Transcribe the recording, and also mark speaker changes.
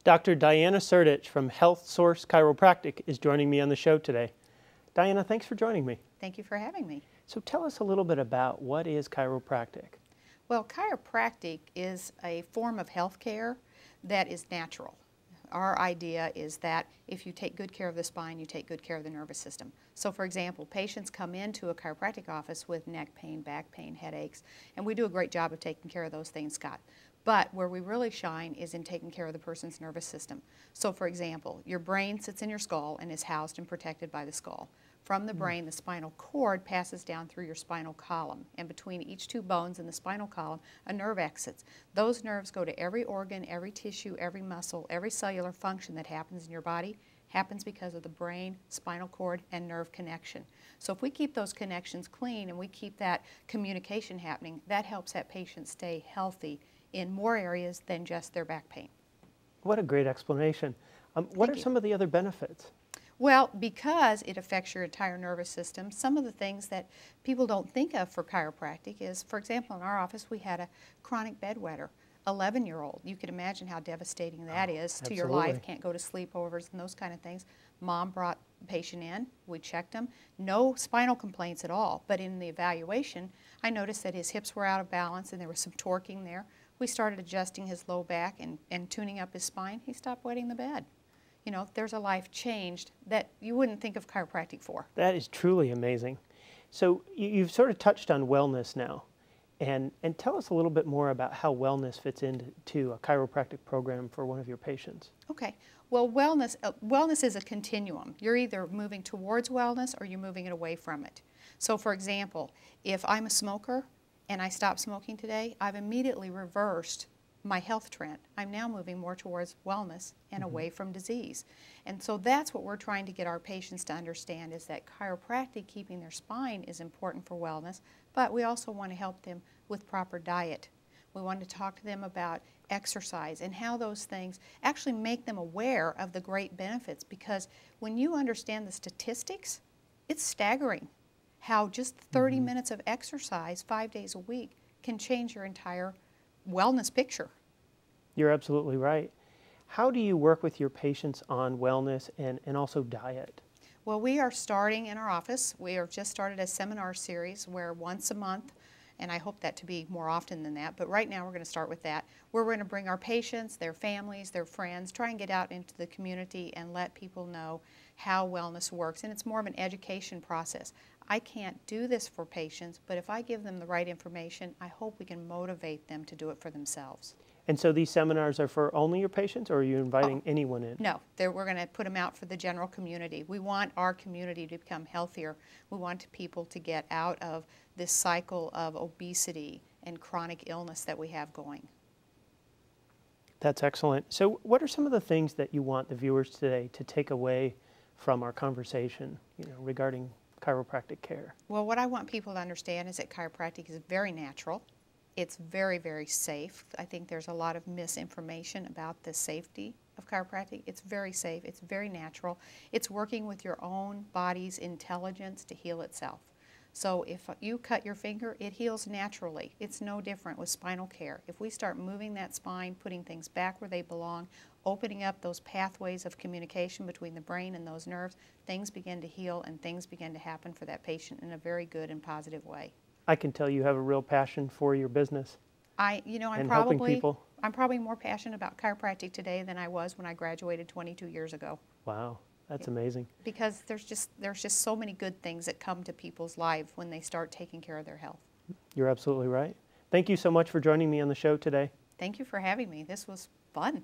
Speaker 1: Dr. Diana Srdich from HealthSource Chiropractic is joining me on the show today. Diana, thanks for joining me.
Speaker 2: Thank you for having me.
Speaker 1: So tell us a little bit about what is chiropractic.
Speaker 2: Well, chiropractic is a form of health care that is natural. Our idea is that if you take good care of the spine, you take good care of the nervous system. So for example, patients come into a chiropractic office with neck pain, back pain, headaches, and we do a great job of taking care of those things, Scott. But where we really shine is in taking care of the person's nervous system. So for example, your brain sits in your skull and is housed and protected by the skull. From the brain, the spinal cord passes down through your spinal column, and between each two bones in the spinal column, a nerve exits. Those nerves go to every organ, every tissue, every muscle, every cellular function that happens in your body happens because of the brain, spinal cord, and nerve connection. So if we keep those connections clean and we keep that communication happening, that helps that patient stay healthy in more areas than just their back pain.
Speaker 1: What a great explanation. What are some of the other benefits?
Speaker 2: Well, because it affects your entire nervous system, some of the things that people don't think of for chiropractic is, for example, in our office we had a chronic bedwetter, 11-year-old. You can imagine how devastating that is to your life, can't go to sleepovers and those kind of things. Mom brought the patient in, we checked him, no spinal complaints at all, but in the evaluation I noticed that his hips were out of balance and there was some torquing there. We started adjusting his low back and tuning up his spine. He stopped wetting the bed. You know, there's a life changed that you wouldn't think of chiropractic for.
Speaker 1: That is truly amazing. So you've sort of touched on wellness now. And tell us a little bit more about how wellness fits into a chiropractic program for one of your patients.
Speaker 2: Okay. Well, wellness is a continuum. You're either moving towards wellness or you're moving it away from it. So, for example, if I'm a smoker and I stop smoking today, I've immediately reversed my health trend. I'm now moving more towards wellness and away from disease. And so that's what we're trying to get our patients to understand, is that chiropractic, keeping their spine, is important for wellness, but we also want to help them with proper diet. We want to talk to them about exercise and how those things actually make them aware of the great benefits, because when you understand the statistics, it's staggering how just 30 minutes of exercise 5 days a week can change your entire wellness picture.
Speaker 1: You're absolutely right. How do you work with your patients on wellness and also diet?
Speaker 2: Well, we are starting in our office. We have just started a seminar series where once a month, and I hope that to be more often than that, but right now we're going to start with that, where we're going to bring our patients, their families, their friends, try and get out into the community and let people know how wellness works. And it's more of an education process. I can't do this for patients, but if I give them the right information, I hope we can motivate them to do it for themselves.
Speaker 1: And so these seminars are for only your patients, or are you inviting anyone in?
Speaker 2: No, we're going to put them out for the general community. We want our community to become healthier. We want people to get out of this cycle of obesity and chronic illness that we have going.
Speaker 1: That's excellent. So what are some of the things that you want the viewers today to take away from our conversation, regarding chiropractic care?
Speaker 2: Well, what I want people to understand is that chiropractic is very natural. It's very, very safe. I think there's a lot of misinformation about the safety of chiropractic. It's very safe. It's very natural. It's working with your own body's intelligence to heal itself. So if you cut your finger, it heals naturally. It's no different with spinal care. If we start moving that spine, putting things back where they belong, opening up those pathways of communication between the brain and those nerves, things begin to heal and things begin to happen for that patient in a very good and positive way.
Speaker 1: I can tell you have a real passion for your business.
Speaker 2: I'm
Speaker 1: helping people.
Speaker 2: I'm probably more passionate about chiropractic today than I was when I graduated 22 years ago.
Speaker 1: Wow, that's amazing.
Speaker 2: Because there's just so many good things that come to people's lives when they start taking care of their health.
Speaker 1: You're absolutely right. Thank you so much for joining me on the show today.
Speaker 2: Thank you for having me. This was fun.